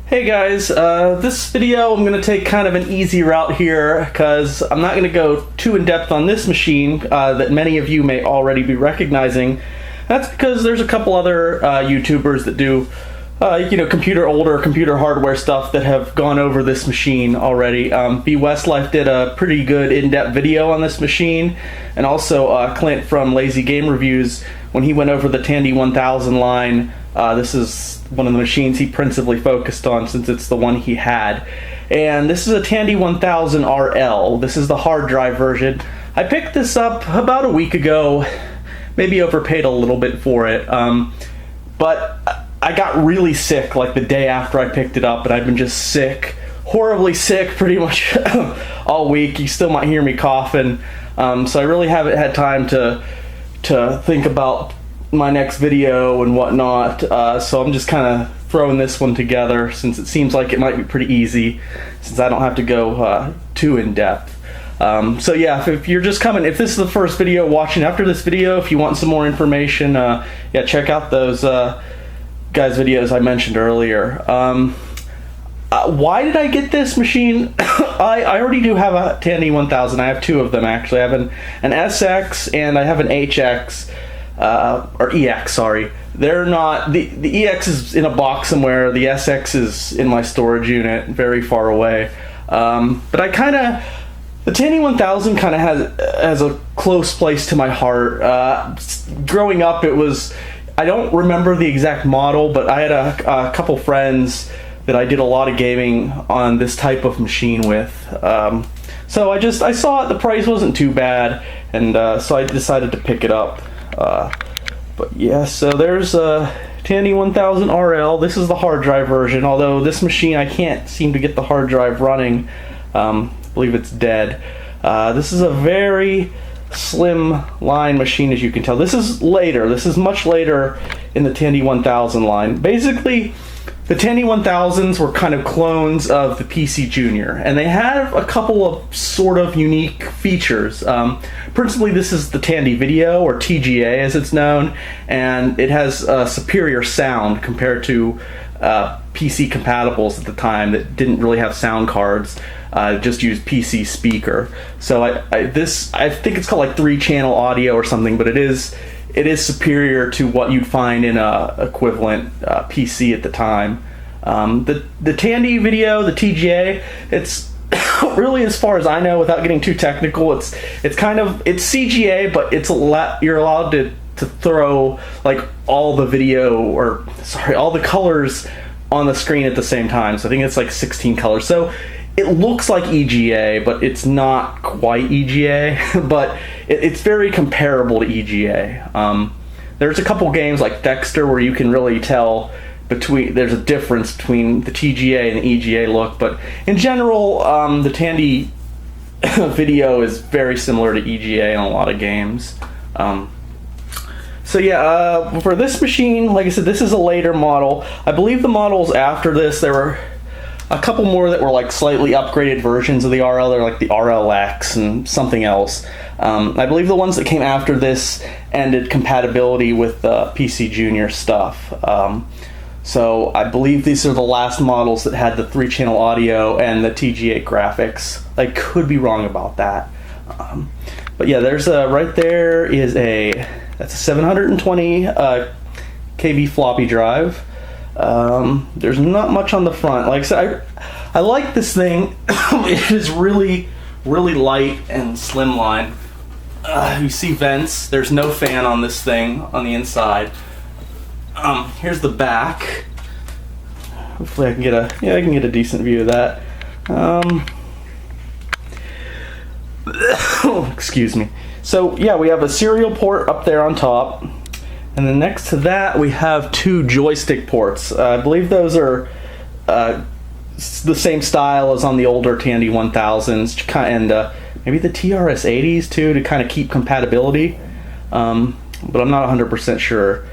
Hey guys, this video I'm going to take kind of an easy route here because I'm not going to go too in-depth on this machine that many of you may already be recognizing. That's because there's a couple other YouTubers that do older computer hardware stuff that have gone over this machine already. B Westlife did a pretty good in-depth video on this machine, and also Clint from Lazy Game Reviews, when he went over the Tandy 1000 line. This is one of the machines he principally focused on since it's the one he had. And this is a Tandy 1000 RL. This is the hard drive version. I picked this up about a week ago, maybe overpaid a little bit for it, but I got really sick like the day after I picked it up, and I've been just sick, horribly sick pretty much all week. You still might hear me coughing, so I really haven't had time to think about my next video and whatnot, so I'm just kind of throwing this one together since it seems like it might be pretty easy since I don't have to go too in-depth. So yeah, if you're just coming, if this is the first video watching after this video, if you want some more information, yeah, check out those guys' videos I mentioned earlier. Why did I get this machine? I already do have a Tandy 1000. I have two of them actually. I have an SX and I have an HX. Or EX, sorry. They're not, the EX is in a box somewhere, the SX is in my storage unit, very far away. But the Tandy 1000 kind of has a close place to my heart. Growing up, I don't remember the exact model, but I had a couple friends that I did a lot of gaming on this type of machine with. So I saw it, the price wasn't too bad, and so I decided to pick it up. But yeah, so there's a Tandy 1000 RL. This is the hard drive version, although this machine I can't seem to get the hard drive running. I believe it's dead. This is a very slim line machine, as you can tell. This is later. This is much later in the Tandy 1000 line. Basically, the Tandy 1000s were kind of clones of the PC Junior, and they have a couple of sort of unique features. Principally, this is the Tandy Video, or TGA as it's known, and it has superior sound compared to PC compatibles at the time that didn't really have sound cards, just used PC speaker. So I think it's called like 3-channel audio or something, but it is superior to what you'd find in a equivalent PC at the time. The Tandy Video, the TGA, it's really, as far as I know, without getting too technical, it's CGA, but you're allowed to throw like all the colors on the screen at the same time. So I think it's like 16 colors. So it looks like EGA, but it's not quite EGA, but it's very comparable to EGA. There's a couple games like Dexter where you can really tell there's a difference between the TGA and the EGA look, but in general, the Tandy Video is very similar to EGA in a lot of games. So yeah, for this machine, like I said, this is a later model. I believe the models after this, there were a couple more that were like slightly upgraded versions of the RL. They're like the RLX and something else. I believe the ones that came after this ended compatibility with PC Junior stuff. So I believe these are the last models that had the 3-channel audio and the TGA graphics. I could be wrong about that. But yeah, there's right there is that's a 720 KB floppy drive. There's not much on the front. Like I said, I like this thing. It is really, really light and slimline. You see vents. There's no fan on this thing on the inside. Here's the back. Hopefully I can get a decent view of that. Excuse me. So yeah, we have a serial port up there on top, and then next to that we have 2 joystick ports. I believe those are the same style as on the older Tandy 1000s, and maybe the TRS-80s too, to kind of keep compatibility, but I'm not 100% sure.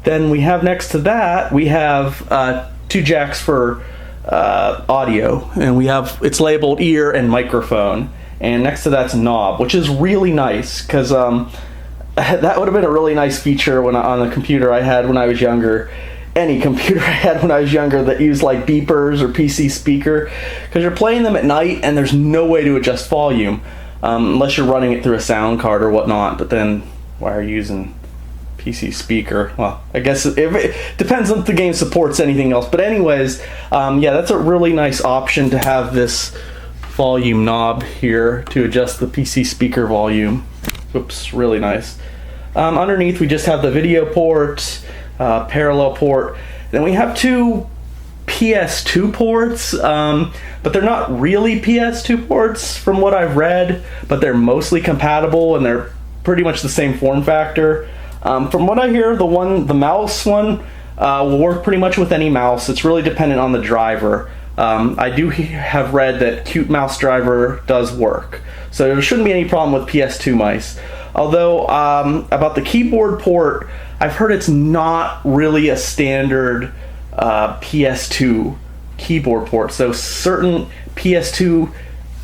Then we have next to that, we have 2 jacks for audio, and it's labeled ear and microphone, and next to that's a knob, which is really nice because that would have been a really nice feature on the computer I had when I was younger. any computer I had when I was younger that used like beepers or PC speaker, because you're playing them at night and there's no way to adjust volume unless you're running it through a sound card or whatnot. But then why are you using PC speaker? Well, I guess it depends on if the game supports anything else. But anyways, yeah, that's a really nice option to have this volume knob here to adjust the PC speaker volume. Oops, really nice. Underneath we just have the video port, parallel port. Then we have two PS2 ports, but they're not really PS2 ports from what I've read, but they're mostly compatible and they're pretty much the same form factor. From what I hear, the mouse one will work pretty much with any mouse. It's really dependent on the driver. I do have read that Qt mouse driver does work, so there shouldn't be any problem with PS2 mice. Although about the keyboard port, I've heard it's not really a standard PS2 keyboard port. So certain PS2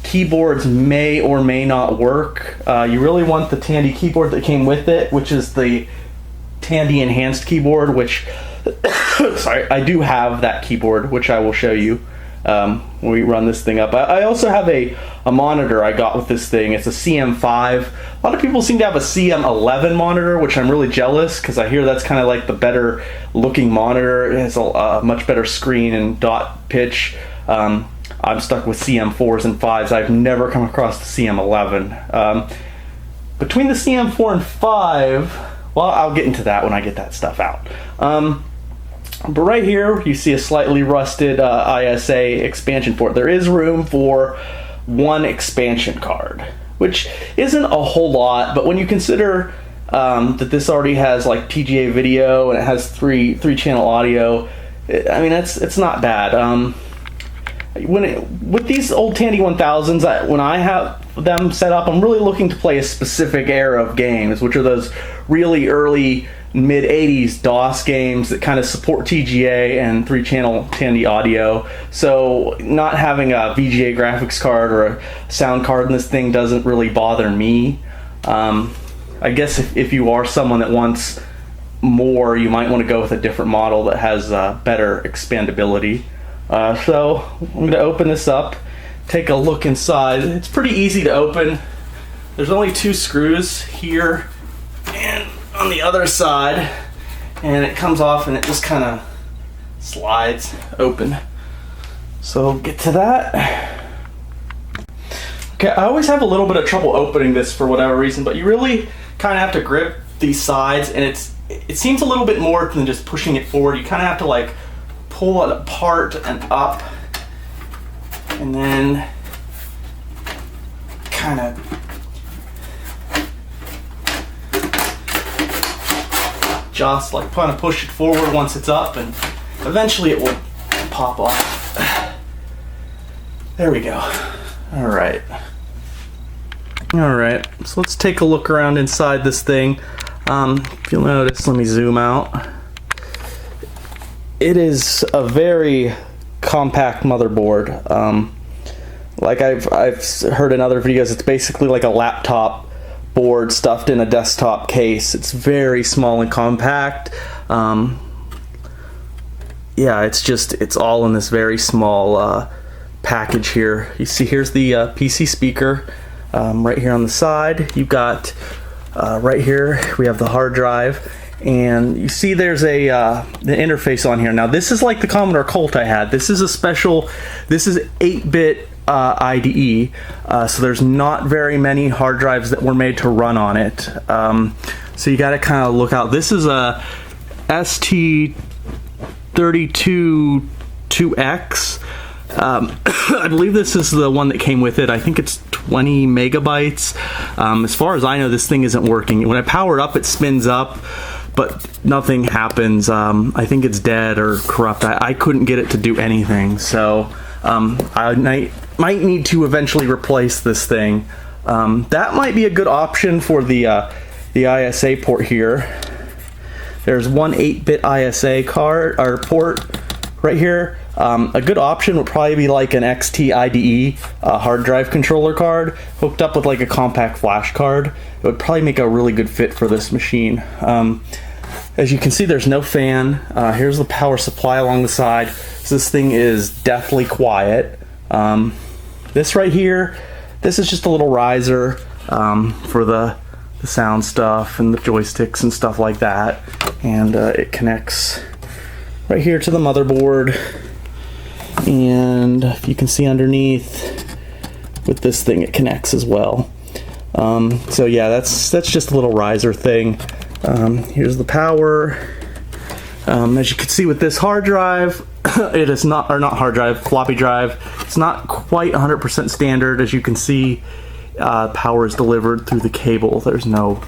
keyboards may or may not work. You really want the Tandy keyboard that came with it, which is the Tandy enhanced keyboard, which sorry, I do have that keyboard, which I will show you when we run this thing up. I also have a monitor I got with this thing. It's a CM5. A lot of people seem to have a CM11 monitor, which I'm really jealous, because I hear that's kind of like the better looking monitor. It has a much better screen and dot pitch. I'm stuck with CM4s and 5s. I've never come across the CM11. Between the CM4 and 5, well, I'll get into that when I get that stuff out. But right here, you see a slightly rusted ISA expansion port. There is room for one expansion card, which isn't a whole lot, but when you consider that this already has like TGA video and it has three channel audio, I mean, it's not bad. With these old Tandy 1000s, when I have them set up, I'm really looking to play a specific era of games, which are those really early mid-80s DOS games that kind of support TGA and 3-channel Tandy audio. So not having a TGA graphics card or a sound card in this thing doesn't really bother me. I guess if you are someone that wants more, you might want to go with a different model that has better expandability. So I'm going to open this up, take a look inside. It's pretty easy to open. There's only 2 screws here and on the other side, and it comes off and it just kind of slides open. So get to that. Okay, I always have a little bit of trouble opening this for whatever reason, but you really kind of have to grip these sides, and it seems a little bit more than just pushing it forward. You kind of have to like pull it apart and up, and then kind of just like kind of push it forward once it's up, and eventually it will pop off. There we go. All right, so let's take a look around inside this thing. If you'll notice, let me zoom out. It is a very compact motherboard. Like I've heard in other videos, it's basically like a laptop board stuffed in a desktop case. It's very small and compact. Yeah, it's all in this very small package here. You see, here's the PC speaker right here on the side. You've got right here we have the hard drive, and you see there's the interface on here. Now this is like the Commodore Colt I had. This is 8-bit IDE, so there's not very many hard drives that were made to run on it. So you got to kind of look out. This is a ST32-2X. I believe this is the one that came with it. I think it's 20 megabytes. As far as I know, this thing isn't working. When I power it up, it spins up, but nothing happens. I think it's dead or corrupt. I couldn't get it to do anything, so I might need to eventually replace this thing. That might be a good option for the ISA port here. There's one 8-bit ISA card or port right here. A good option would probably be like an XT IDE hard drive controller card hooked up with like a compact flash card. It would probably make a really good fit for this machine. As you can see, there's no fan. Here's the power supply along the side. So this thing is deathly quiet. This right here, this is just a little riser for the sound stuff and the joysticks and stuff like that. And it connects right here to the motherboard. And if you can see underneath, with this thing, it connects as well. So yeah, that's just a little riser thing. Here's the power. As you can see with this hard drive, it is not, or not hard drive, floppy drive. It's not quite 100% standard. As you can see, power is delivered through the cable. There's no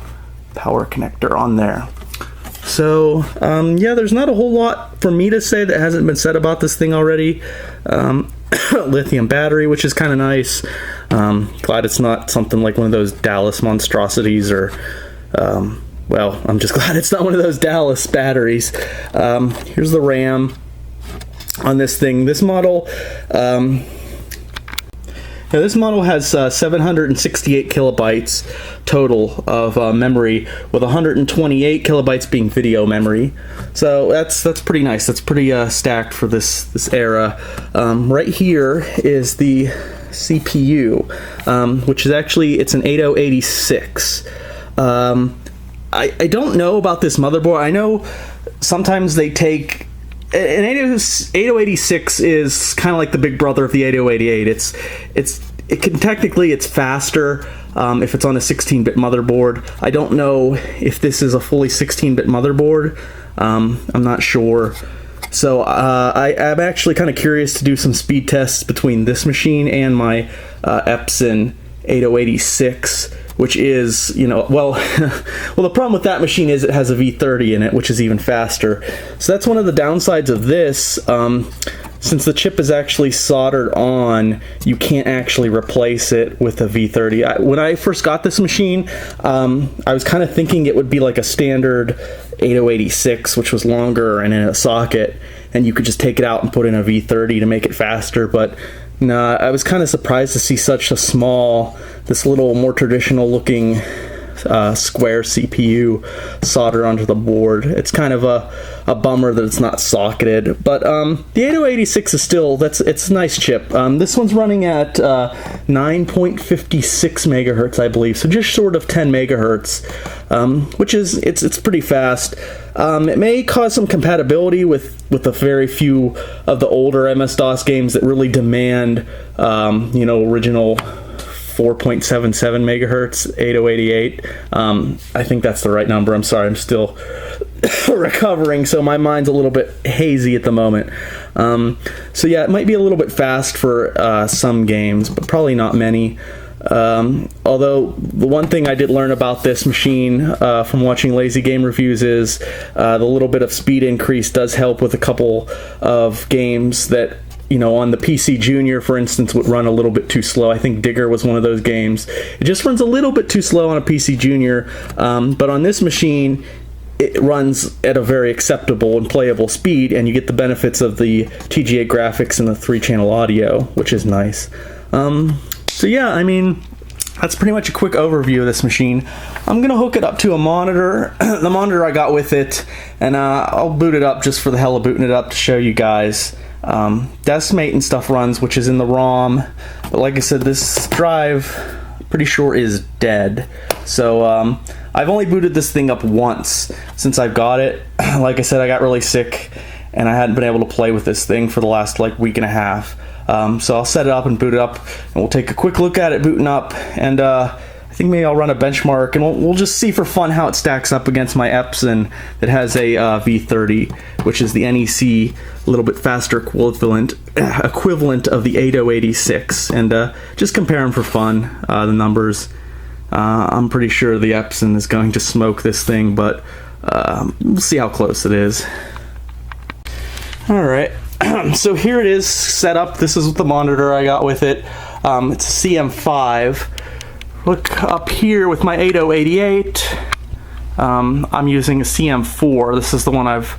power connector on there. So yeah, there's not a whole lot for me to say that hasn't been said about this thing already. Lithium battery, which is kind of nice. Glad it's not something like one of those Dallas monstrosities, or well, I'm just glad it's not one of those Dallas batteries. Here's the RAM on this thing. This model, now this model has 768 kilobytes total of memory, with 128 kilobytes being video memory. So that's pretty nice. That's pretty stacked for this era. Right here is the CPU, which is actually, it's an 8086. I don't know about this motherboard. I know sometimes they take, an 8086 is kind of like the big brother of the 8088. Technically it's faster if it's on a 16-bit motherboard. I don't know if this is a fully 16-bit motherboard. I'm not sure. So I'm actually kind of curious to do some speed tests between this machine and my Epson 8086, which is, you know, well, well, the problem with that machine is it has a V30 in it, which is even faster. So that's one of the downsides of this. Since the chip is actually soldered on, you can't actually replace it with a V30. When I first got this machine, I was kind of thinking it would be like a standard 8086, which was longer and in a socket, and you could just take it out and put in a V30 to make it faster. But no, I was kind of surprised to see such a small, this little more traditional looking square CPU soldered onto the board. It's kind of a bummer that it's not socketed, but the 8086 is still, it's a nice chip. This one's running at 9.56 megahertz, I believe, so just short of 10 megahertz, which is, it's pretty fast. It may cause some compatibility with a very few of the older MS-DOS games that really demand, you know, original 4.77 megahertz 8088. I think that's the right number. I'm sorry, I'm still recovering, so my mind's a little bit hazy at the moment. So yeah, it might be a little bit fast for some games, but probably not many. Although the one thing I did learn about this machine from watching lazy game reviews is the little bit of speed increase does help with a couple of games that, you know, on the PC Junior, for instance, would run a little bit too slow. I think Digger was one of those games. It just runs a little bit too slow on a PC Junior, but on this machine, it runs at a very acceptable and playable speed, and you get the benefits of the TGA graphics and the 3-channel audio, which is nice. So yeah, I mean, that's pretty much a quick overview of this machine. I'm gonna hook it up to a monitor, the monitor I got with it, and I'll boot it up just for the hell of booting it up to show you guys. Decimate and stuff runs, which is in the ROM, but like I said, this drive, pretty sure, is dead. So I've only booted this thing up once since I've got it. Like I said, I got really sick and I hadn't been able to play with this thing for the last like week and a half. So I'll set it up and boot it up, and we'll take a quick look at it booting up, and I think maybe I'll run a benchmark, and we'll just see for fun how it stacks up against my Epson that has a V30, which is the NEC, a little bit faster equivalent of the 8086, and just compare them for fun, the numbers. I'm pretty sure the Epson is going to smoke this thing, but we'll see how close it is. Alright, so here it is set up. This is the monitor I got with it. It's a CM5. Look up here with my 8088. I'm using a CM4. This is the one I've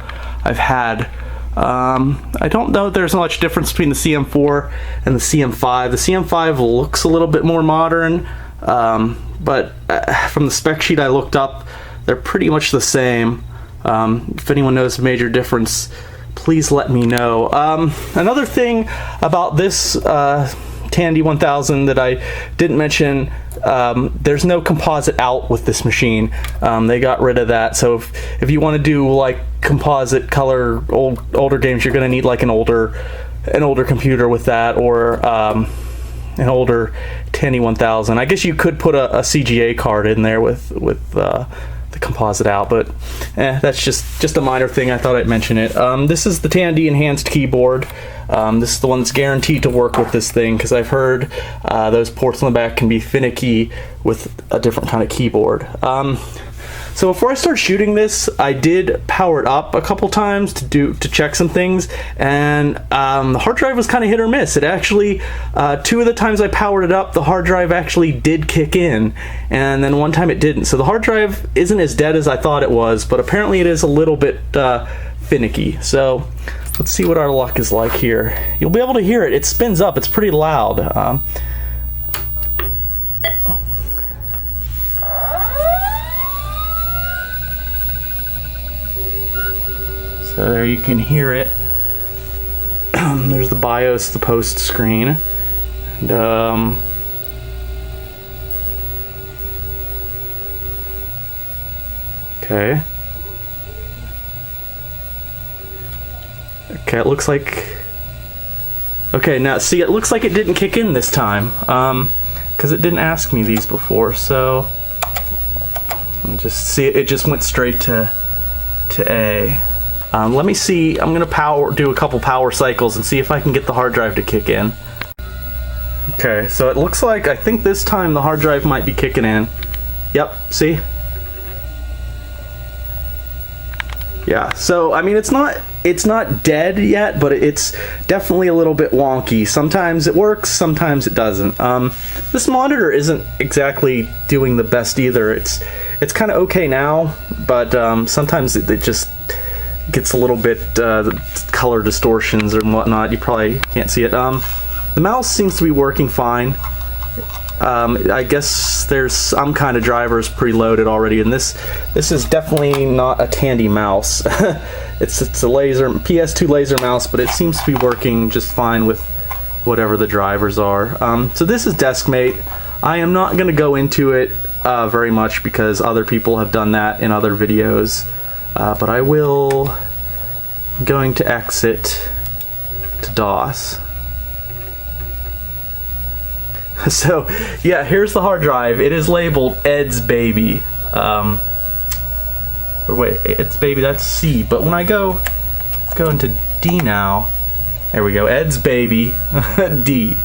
had. I don't know if there's much difference between the CM4 and the CM5. The CM5 looks a little bit more modern, but from the spec sheet I looked up, they're pretty much the same. If anyone knows the major difference, please let me know. Another thing about this Tandy 1000 that I didn't mention, there's no composite out with this machine. They got rid of that, so if you want to do like composite color older games, you're going to need like an older computer with that, or an older Tandy 1000. I guess you could put a CGA card in there with the composite out, but that's just a minor thing. I thought I'd mention it. This is the Tandy enhanced keyboard. This is the one that's guaranteed to work with this thing, because I've heard those ports on the back can be finicky with a different kind of keyboard. So before I start shooting this, I did power it up a couple times to check some things, and the hard drive was kind of hit or miss. It actually, 2 of the times I powered it up, the hard drive actually did kick in, and then one time it didn't. So the hard drive isn't as dead as I thought it was, but apparently it is a little bit finicky. So let's see what our luck is like here. You'll be able to hear it. It spins up. It's pretty loud. So there you can hear it. There's the BIOS, the post screen. And, okay. Okay, it looks like... Okay, now see, it looks like it didn't kick in this time. Because it didn't ask me these before, so... Just see, it just went straight to A. Let me see, I'm gonna do a couple power cycles and see if I can get the hard drive to kick in. Okay, so it looks like, I think this time the hard drive might be kicking in. Yep, see? Yeah, so I mean, it's not dead yet, but it's definitely a little bit wonky. Sometimes it works, sometimes it doesn't. This monitor isn't exactly doing the best either. It's kind of okay now, but sometimes it just gets a little bit color distortions and whatnot. You probably can't see it. The mouse seems to be working fine. I guess there's some kind of drivers preloaded already, and this is definitely not a Tandy mouse. it's a laser PS2 laser mouse, but it seems to be working just fine with whatever the drivers are. So this is DeskMate. I am not going to go into it very much because other people have done that in other videos. But I will. I'm going to exit to DOS. So yeah, here's the hard drive. It is labeled Ed's Baby. Or wait, Ed's Baby, that's C. But when I go into D now, there we go, Ed's Baby D.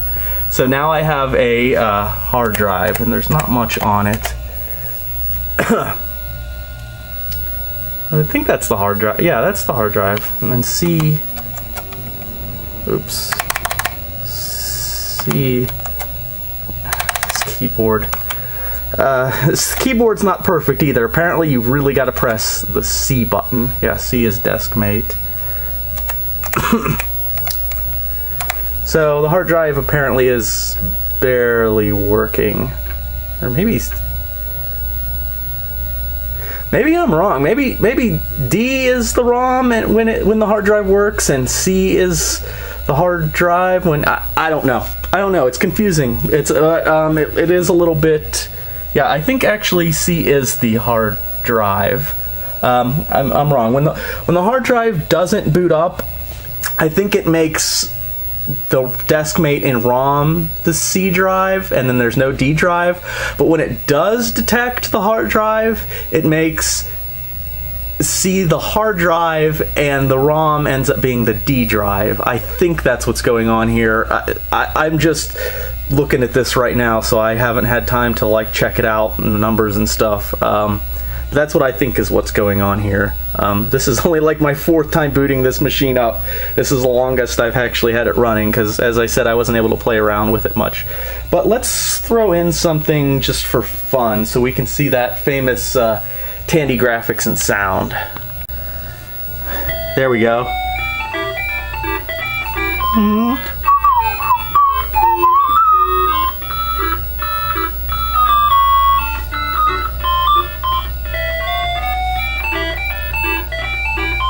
So now I have a hard drive, and there's not much on it. I think that's the hard drive. Yeah, that's the hard drive. And then C. Oops. C. This keyboard. This keyboard's not perfect either. Apparently, you've really got to press the C button. Yeah, C is DeskMate. So the hard drive apparently is barely working, or maybe I'm wrong. Maybe D is the ROM and when the hard drive works, and C is the hard drive when I don't know. It's confusing. It is a little bit. Yeah, I think actually C is the hard drive. I'm wrong. When the hard drive doesn't boot up, I think it makes the DeskMate in ROM the C drive, and then there's no D drive. But when it does detect the hard drive, it makes C the hard drive, and the ROM ends up being the D drive. I think that's what's going on here. I'm just looking at this right now, so I haven't had time to like check it out and the numbers and stuff. That's what I think is what's going on here. This is only like my 4th time booting this machine up. This is the longest I've actually had it running, because as I said, I wasn't able to play around with it much. But let's throw in something just for fun so we can see that famous Tandy graphics and sound. There we go.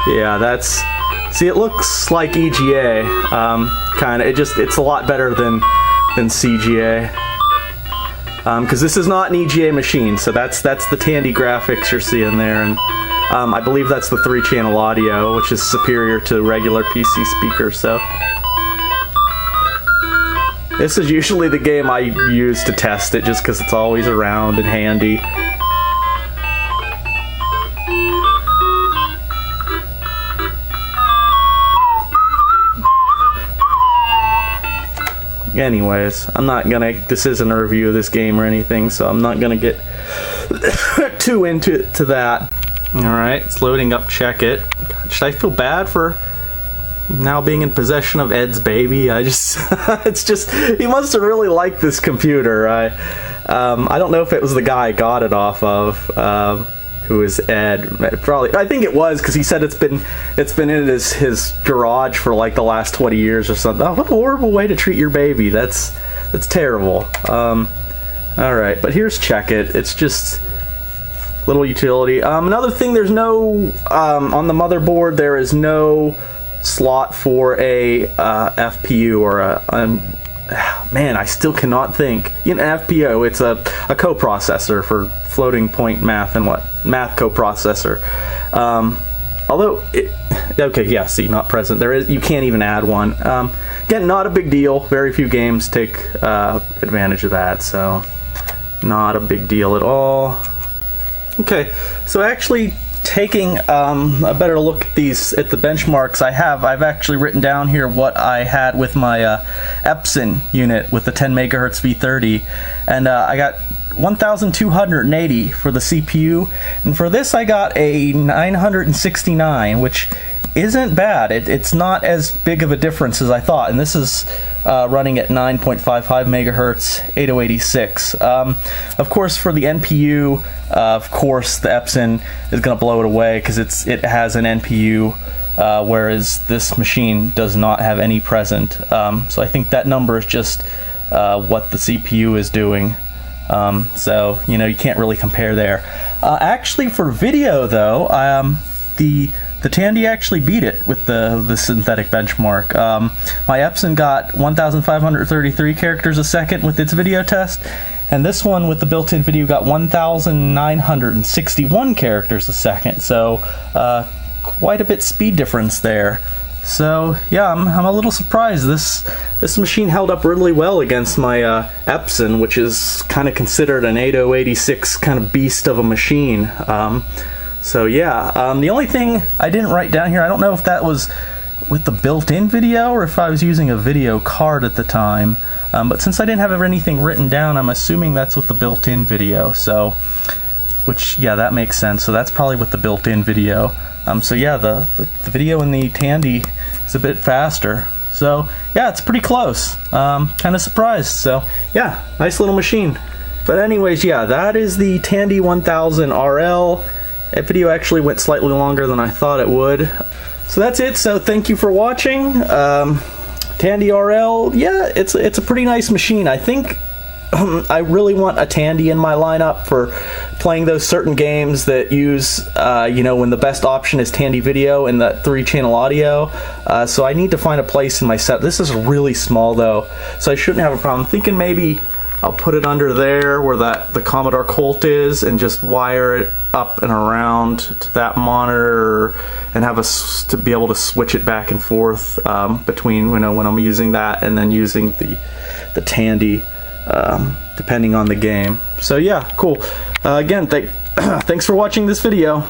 Yeah, that's... See, it looks like EGA, kind of. It's a lot better than CGA. Because this is not an EGA machine, so that's the Tandy graphics you're seeing there, and I believe that's the 3-channel audio, which is superior to regular PC speakers, so... This is usually the game I use to test it, just because it's always around and handy. Anyways, I'm not gonna, this isn't a review of this game or anything, so I'm not gonna get too into that. Alright, it's loading up, check it. God, should I feel bad for now being in possession of Ed's baby? It's just, he must have really liked this computer. I don't know if it was the guy I got it off of, who is Ed. Probably, I think it was, because he said it's been in his garage for like the last 20 years or something. Oh, what a horrible way to treat your baby. That's terrible. Alright, but here's Check It. It's just little utility. Another thing, there's no, on the motherboard, there is no slot for a FPU or man, I still cannot think. An FPO, it's a coprocessor for floating point math and math coprocessor. Although, okay, yeah, see, not present. There is, you can't even add one. Again, not a big deal. Very few games take advantage of that, so not a big deal at all. Okay, so actually taking a better look at the benchmarks I've actually written down here what I had with my Epson unit with the 10 megahertz V30, and I got 1280 for the CPU, and for this I got a 969, which isn't bad. It's not as big of a difference as I thought, and this is running at 9.55 megahertz, 8086. Of course, for the NPU, of course, the Epson is going to blow it away because it has an NPU, whereas this machine does not have any present. So I think that number is just what the CPU is doing. So you can't really compare there. Actually, for video though, the Tandy actually beat it with the synthetic benchmark. My Epson got 1,533 characters a second with its video test, and this one with the built-in video got 1,961 characters a second. So quite a bit speed difference there. So yeah, I'm a little surprised. This machine held up really well against my Epson, which is kind of considered an 8086 kind of beast of a machine. So yeah, the only thing I didn't write down here, I don't know if that was with the built-in video or if I was using a video card at the time, but since I didn't have anything written down, I'm assuming that's with the built-in video. So, which, yeah, that makes sense. So that's probably with the built-in video. So yeah, the video in the Tandy is a bit faster. So yeah, it's pretty close. Kind of surprised. So yeah, nice little machine. But anyways, yeah, that is the Tandy 1000 RL. That video actually went slightly longer than I thought it would. So that's it. So thank you for watching. Tandy RL, yeah, it's a pretty nice machine. I think I really want a Tandy in my lineup for playing those certain games that use, when the best option is Tandy video and that 3-channel audio. So I need to find a place in my set. This is really small though, so I shouldn't have a problem. I'm thinking maybe I'll put it under there where the Commodore Colt is and just wire it up and around to that monitor and have to be able to switch it back and forth between when I'm using that and then using the Tandy, depending on the game. So yeah, cool. Again, thanks for watching this video.